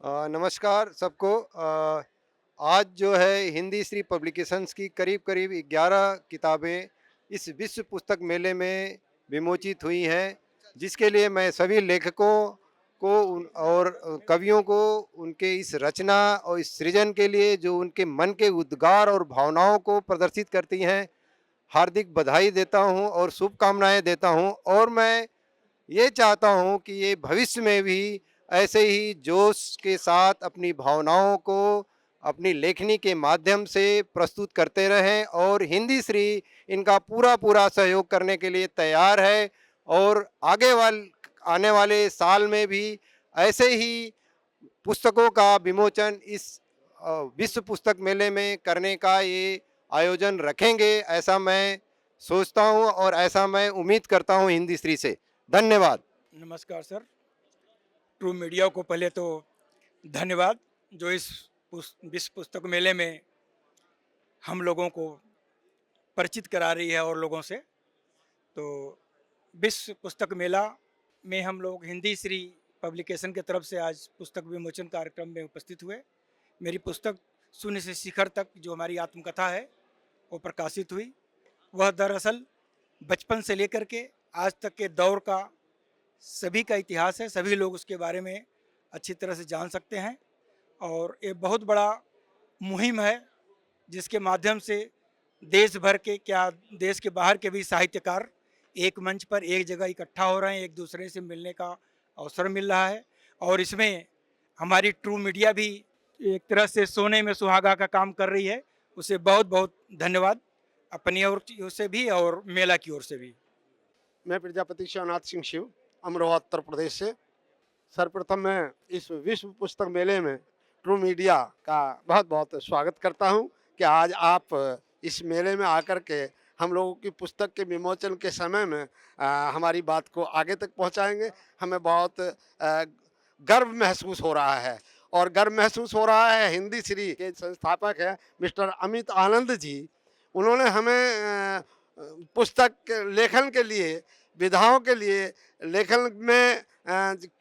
नमस्कार सबको। आज जो है हिंदी श्री पब्लिकेशंस की करीब-करीब 11 किताबें इस विश्व पुस्तक मेले में विमोचित हुई हैं, जिसके लिए मैं सभी लेखकों को और कवियों को उनके इस रचना और इस सृजन के लिए जो उनके मन के उद्गार और भावनाओं को प्रदर्शित करती हैं, हार्दिक बधाई देता हूँ और शुभकामनाएँ देता हूँ। और मैं ये चाहता हूँ कि ये भविष्य में भी ऐसे ही जोश के साथ अपनी भावनाओं को अपनी लेखनी के माध्यम से प्रस्तुत करते रहें, और हिंदी श्री इनका पूरा पूरा सहयोग करने के लिए तैयार है। और आने वाले साल में भी ऐसे ही पुस्तकों का विमोचन इस विश्व पुस्तक मेले में करने का ये आयोजन रखेंगे, ऐसा मैं सोचता हूँ और ऐसा मैं उम्मीद करता हूँ हिंदी श्री से। धन्यवाद। नमस्कार सर। ट्रू मीडिया को पहले तो धन्यवाद जो इस विश्व पुस्तक मेले में हम लोगों को परिचित करा रही है और लोगों से। तो विश्व पुस्तक मेला में हम लोग हिंदी श्री पब्लिकेशन की तरफ से आज पुस्तक विमोचन कार्यक्रम में उपस्थित हुए। मेरी पुस्तक शून्य से शिखर तक जो हमारी आत्मकथा है वो प्रकाशित हुई। वह दरअसल बचपन से लेकर के आज तक के दौर का सभी का इतिहास है, सभी लोग उसके बारे में अच्छी तरह से जान सकते हैं। और ये बहुत बड़ा मुहिम है जिसके माध्यम से देश भर के क्या देश के बाहर के भी साहित्यकार एक मंच पर एक जगह इकट्ठा हो रहे हैं, एक दूसरे से मिलने का अवसर मिल रहा है। और इसमें हमारी ट्रू मीडिया भी एक तरह से सोने में सुहागा का काम कर रही है। उसे बहुत बहुत धन्यवाद अपनी ओर से भी और मेला की ओर से भी। मैं प्रजापति शिवनाथ सिंह शिव, अमरोहा उत्तर प्रदेश से। सर्वप्रथम मैं इस विश्व पुस्तक मेले में ट्रू मीडिया का बहुत बहुत स्वागत करता हूं कि आज आप इस मेले में आकर के हम लोगों की पुस्तक के विमोचन के समय में हमारी बात को आगे तक पहुंचाएंगे। हमें बहुत गर्व महसूस हो रहा है, और गर्व महसूस हो रहा है हिंदी श्री के संस्थापक हैं मिस्टर अमित आनंद जी। उन्होंने हमें पुस्तक लेखन के लिए, विधाओं के लिए लेखन में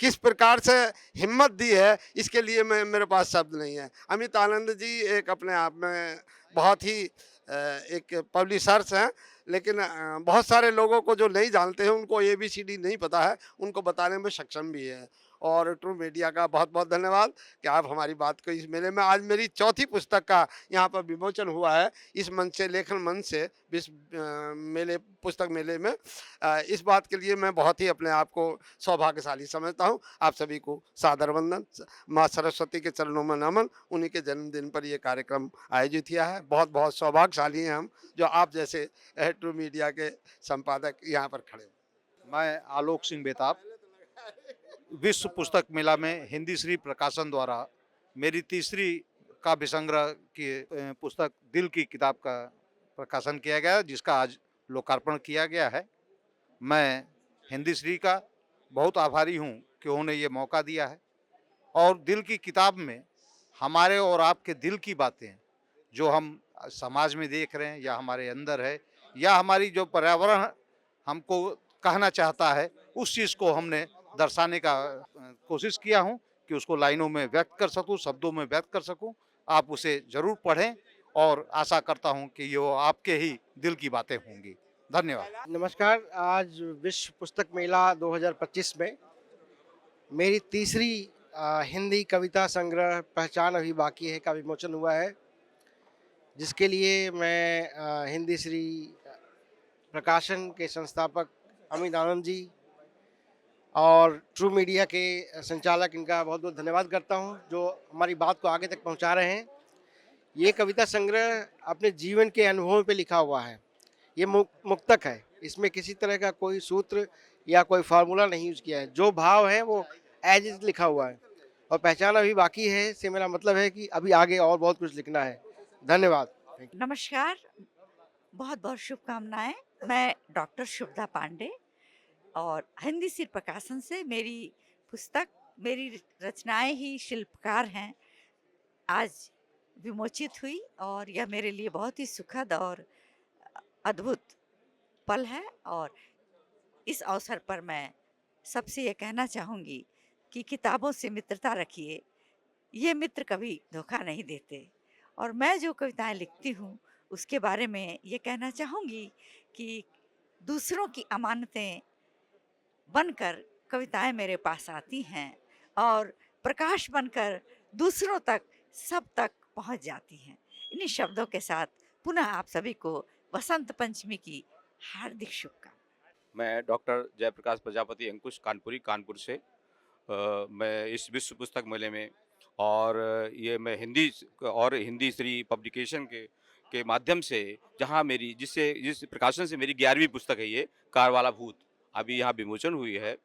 किस प्रकार से हिम्मत दी है, इसके लिए मैं मेरे पास शब्द नहीं है। अमित आनंद जी एक अपने आप में बहुत ही एक पब्लिशर्स हैं, लेकिन बहुत सारे लोगों को जो नहीं जानते हैं उनको एबीसीडी नहीं पता है, उनको बताने में सक्षम भी है। और ट्रू मीडिया का बहुत बहुत धन्यवाद कि आप हमारी बात को इस मेले में, आज मेरी चौथी पुस्तक का यहाँ पर विमोचन हुआ है इस मंच से, लेखन मंच से, विश्व मेले पुस्तक मेले में। इस बात के लिए मैं बहुत ही अपने आप को सौभाग्यशाली समझता हूँ। आप सभी को सादर वंदन, माँ सरस्वती के चरणों में नमन। उन्हीं के जन्मदिन पर ये कार्यक्रम आयोजित किया है। बहुत बहुत सौभाग्यशाली हैं हम जो आप जैसे ट्रू मीडिया के संपादक यहाँ पर खड़े हो। मैं आलोक सिंह बेताब, विश्व पुस्तक मेला में हिंदी श्री प्रकाशन द्वारा मेरी तीसरी काव्य संग्रह की पुस्तक दिल की किताब का प्रकाशन किया गया, जिसका आज लोकार्पण किया गया है। मैं हिंदी श्री का बहुत आभारी हूँ कि उन्होंने ये मौका दिया है। और दिल की किताब में हमारे और आपके दिल की बातें जो हम समाज में देख रहे हैं, या हमारे अंदर है, या हमारी जो पर्यावरण हमको कहना चाहता है, उस चीज़ को हमने दर्शाने का कोशिश किया हूँ कि उसको लाइनों में व्यक्त कर सकूँ, शब्दों में व्यक्त कर सकूँ। आप उसे ज़रूर पढ़ें, और आशा करता हूँ कि ये आपके ही दिल की बातें होंगी। धन्यवाद। नमस्कार। आज विश्व पुस्तक मेला 2025 में मेरी तीसरी हिंदी कविता संग्रह पहचान अभी बाकी है का विमोचन हुआ है, जिसके लिए मैं हिंदी श्री प्रकाशन के संस्थापक अमित आनंद जी और ट्रू मीडिया के संचालक इनका बहुत बहुत धन्यवाद करता हूं, जो हमारी बात को आगे तक पहुंचा रहे हैं। ये कविता संग्रह अपने जीवन के अनुभवों पे लिखा हुआ है। ये मुक्तक है, इसमें किसी तरह का कोई सूत्र या कोई फार्मूला नहीं यूज किया है। जो भाव है वो एज इज लिखा हुआ है, और पहचान अभी बाकी है से मेरा मतलब है कि अभी आगे और बहुत कुछ लिखना है। धन्यवाद। नमस्कार, बहुत बहुत शुभकामनाएं। मैं डॉक्टर शुभदा पांडे और हिंदी सिर प्रकाशन से मेरी पुस्तक, मेरी रचनाएं ही शिल्पकार हैं, आज विमोचित हुई, और यह मेरे लिए बहुत ही सुखद और अद्भुत पल है। और इस अवसर पर मैं सबसे ये कहना चाहूँगी कि किताबों से मित्रता रखिए, ये मित्र कभी धोखा नहीं देते। और मैं जो कविताएँ लिखती हूँ, उसके बारे में ये कहना चाहूँगी कि दूसरों की अमानतें बनकर कविताएँ मेरे पास आती हैं और प्रकाश बनकर दूसरों तक, सब तक पहुँच जाती हैं। इन्हीं शब्दों के साथ पुनः आप सभी को वसंत पंचमी की हार्दिक शुभकामनाएँ। मैं डॉक्टर जयप्रकाश प्रजापति अंकुश कानपुरी कानपुर से मैं इस विश्व पुस्तक मेले में और ये मैं हिंदी श्री पब्लिकेशन के माध्यम से जहां मेरी जिस प्रकाशन से मेरी 11वीं पुस्तक है ये कारवाला भूत अभी यहाँ विमोचन हुई है।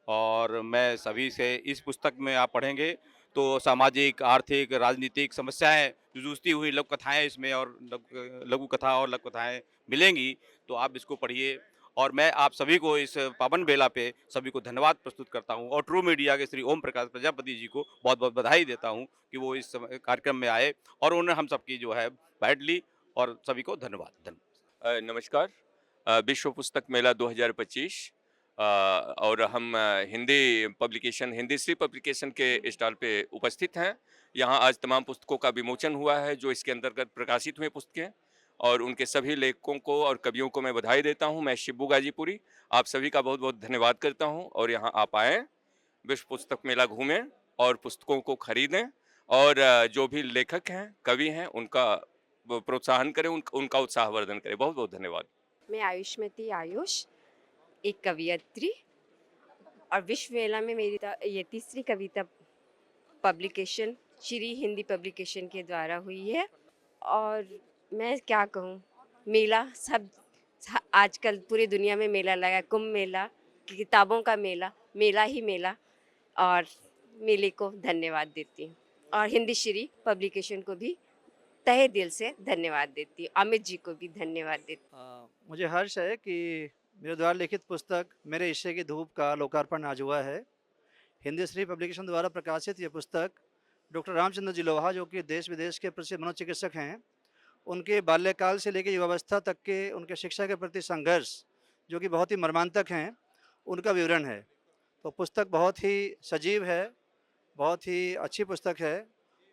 और मैं सभी से इस पुस्तक में आप पढ़ेंगे तो सामाजिक आर्थिक राजनीतिक समस्याएं जो जूझती हुई लघु कथाएं इसमें और लघु कथा और लघु कथाएं मिलेंगी, तो आप इसको पढ़िए। और मैं आप सभी को इस पावन बेला पे सभी को धन्यवाद प्रस्तुत करता हूं और ट्रू मीडिया के श्री ओम प्रकाश प्रजापति जी को बहुत बहुत बधाई देता हूं कि वो इस कार्यक्रम में आए और उन्होंने हम सबकी जो है बैठ ली। और सभी को धन्यवाद। नमस्कार। विश्व पुस्तक मेला 2025 और हम हिंदी श्री पब्लिकेशन के स्टॉल पे उपस्थित हैं। यहाँ आज तमाम पुस्तकों का विमोचन हुआ है जो इसके अंतर्गत प्रकाशित हुए पुस्तकें, और उनके सभी लेखकों को और कवियों को मैं बधाई देता हूँ। मैं शिबू गाजीपुरी आप सभी का बहुत बहुत धन्यवाद करता हूँ और यहाँ आप आएँ, विश्व पुस्तक मेला घूमें और पुस्तकों को खरीदें और जो भी लेखक हैं कवि हैं उनका प्रोत्साहन करें, उनका उत्साहवर्धन करें। बहुत बहुत धन्यवाद। मैं आयुष्मती आयुष, एक कवियत्री, और विश्व मेला में मेरी ये तीसरी कविता पब्लिकेशन श्री हिंदी पब्लिकेशन के द्वारा हुई है। और मैं क्या कहूँ, मेला आजकल पूरी दुनिया में मेला लगा, कुंभ मेला, किताबों का मेला, मेला ही मेला, और मेले को धन्यवाद देती हूँ और हिंदी श्री पब्लिकेशन को भी तहे दिल से धन्यवाद देती हूँ। अमित जी को भी धन्यवाद देती हूँ। मुझे हर्ष है कि मेरे द्वारा लिखित पुस्तक मेरे हिस्से की धूप का लोकार्पण आज हुआ है। हिंदी श्री पब्लिकेशन द्वारा प्रकाशित ये पुस्तक डॉक्टर रामचंद्र जी लोहा, जो कि देश विदेश के प्रसिद्ध मनोचिकित्सक हैं, उनके बाल्यकाल से लेकर युवावस्था तक के उनके शिक्षा के प्रति संघर्ष, जो कि बहुत ही मर्मांतक हैं, उनका विवरण है। तो पुस्तक बहुत ही सजीव है, बहुत ही अच्छी पुस्तक है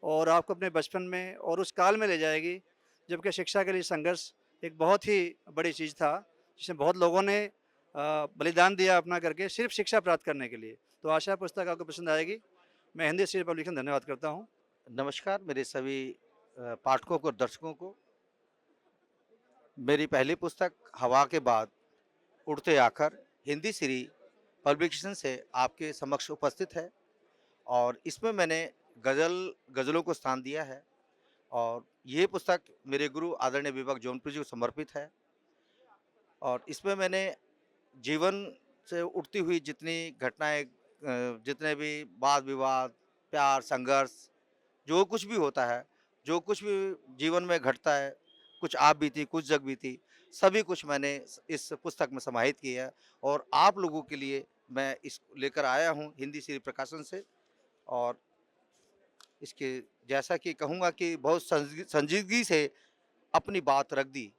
और आपको अपने बचपन में और उस काल में ले जाएगी जबकि शिक्षा के लिए संघर्ष एक बहुत ही बड़ी चीज़ था, जिसमें बहुत लोगों ने बलिदान दिया अपना करके सिर्फ शिक्षा प्राप्त करने के लिए। तो आशा है पुस्तक आपको पसंद आएगी। मैं हिंदी श्री पब्लिकेशन धन्यवाद करता हूँ। नमस्कार मेरे सभी पाठकों को, दर्शकों को। मेरी पहली पुस्तक हवा के बाद उड़ते आकर हिंदी श्री पब्लिकेशन से आपके समक्ष उपस्थित है और इसमें मैंने गज़लों को स्थान दिया है और ये पुस्तक मेरे गुरु आदरणीय विवेक जौनपुरी जी को समर्पित है। और इसमें मैंने जीवन से उठती हुई जितनी घटनाएं, जितने भी वाद विवाद, प्यार, संघर्ष, जो कुछ भी होता है, जो कुछ भी जीवन में घटता है, कुछ आप बीती, कुछ जग बीती, सभी कुछ मैंने इस पुस्तक में समाहित किया है और आप लोगों के लिए मैं इस लेकर आया हूँ हिंदी श्री प्रकाशन से। और इसके जैसा कि कहूँगा कि बहुत संजीदगी से अपनी बात रख दी,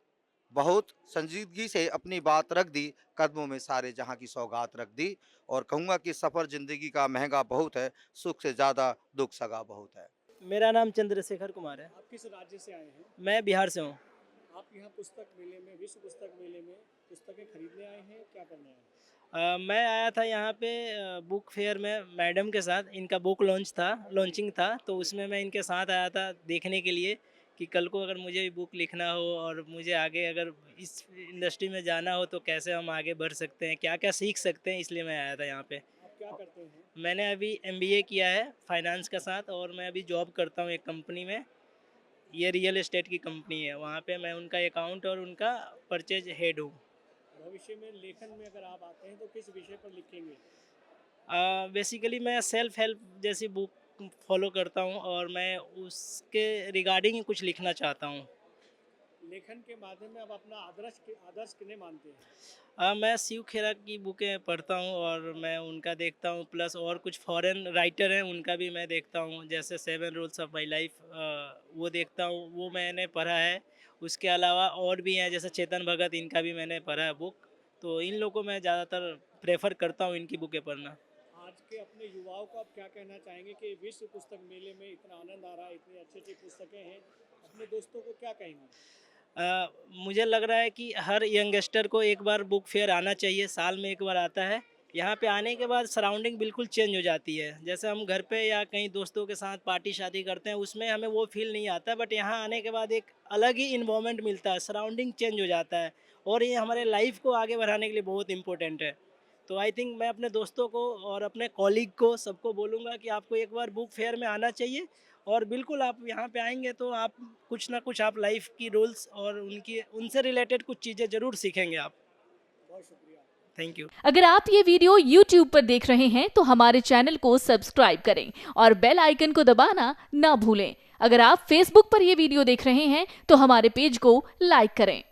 बहुत संजीदगी से अपनी बात रख दी, कदमों में सारे जहाँ की सौगात रख दी। और कहूँगा कि सफ़र ज़िंदगी का महंगा बहुत है, सुख से ज़्यादा दुख सगा बहुत है। मेरा नाम चंद्रशेखर कुमार है। आप किस राज्य से आए हैं? मैं बिहार से हूँ। आप यहाँ पुस्तक मेले में, विश्व पुस्तक मेले में पुस्तकें खरीदने आए हैं, क्या करने आए हैं? मैं आया था यहाँ पे बुक फेयर में मैडम के साथ। इनका बुक लॉन्चिंग था, तो उसमें मैं इनके साथ आया था देखने के लिए कि कल को अगर मुझे भी बुक लिखना हो और मुझे आगे अगर इस इंडस्ट्री में जाना हो तो कैसे हम आगे बढ़ सकते हैं, क्या क्या सीख सकते हैं, इसलिए मैं आया था यहाँ पे। आप क्या करते हैं? मैंने अभी MBA किया है फाइनेंस के साथ और मैं अभी जॉब करता हूँ एक कंपनी में। ये रियल एस्टेट की कंपनी है, वहाँ पे मैं उनका अकाउंट और उनका परचेज हेड हूँ। भविष्य में लेखन में अगर आप आते हैं तो किस विषय पर लिखेंगे? बेसिकली मैं सेल्फ हेल्प जैसी बुक फॉलो करता हूँ और मैं उसके रिगार्डिंग ही कुछ लिखना चाहता हूँ। लेखन के माध्यम में आप अपना आदर्श किन्हें मानते हैं? मैं शिव खेरा की बुकें पढ़ता हूँ और मैं उनका देखता हूँ, प्लस और कुछ फॉरेन राइटर हैं उनका भी मैं देखता हूँ, जैसे 7 रूल्स ऑफ माई लाइफ, वो देखता हूँ, वो मैंने पढ़ा है। उसके अलावा और भी हैं जैसे चेतन भगत, इनका भी मैंने पढ़ा है बुक। तो इन लोगों को मैं ज़्यादातर प्रेफर करता हूँ इनकी बुकें पढ़ना। आज के अपने युवाओं को आप क्या कहना चाहेंगे कि विश्व पुस्तक मेले में इतना आनंद आ रहा है, इतनी अच्छी अच्छी पुस्तकें हैं, अपने दोस्तों को क्या कहेंगे? मुझे लग रहा है कि हर यंगस्टर को एक बार बुक फेयर आना चाहिए, साल में एक बार आता है। यहाँ पे आने के बाद सराउंडिंग बिल्कुल चेंज हो जाती है। जैसे हम घर पे या कहीं दोस्तों के साथ पार्टी शादी करते हैं, उसमें हमें वो फील नहीं आता, बट यहाँ आने के बाद एक अलग ही इन्वायरमेंट मिलता है, सराउंडिंग चेंज हो जाता है और ये हमारे लाइफ को आगे बढ़ाने के लिए बहुत इंपॉर्टेंट है। तो आई थिंक मैं अपने दोस्तों को और अपने कॉलीग को सबको बोलूँगा कि आपको एक बार बुक फेयर में आना चाहिए और बिल्कुल आप यहाँ पे आएंगे तो आप कुछ ना कुछ आप लाइफ की रूल्स और उनसे रिलेटेड कुछ चीज़ें ज़रूर सीखेंगे आप। बहुत शुक्रिया। Thank you. अगर आप ये वीडियो YouTube पर देख रहे हैं तो हमारे चैनल को सब्सक्राइब करें और बेल आइकन को दबाना ना भूलें। अगर आप Facebook पर ये वीडियो देख रहे हैं तो हमारे पेज को लाइक करें।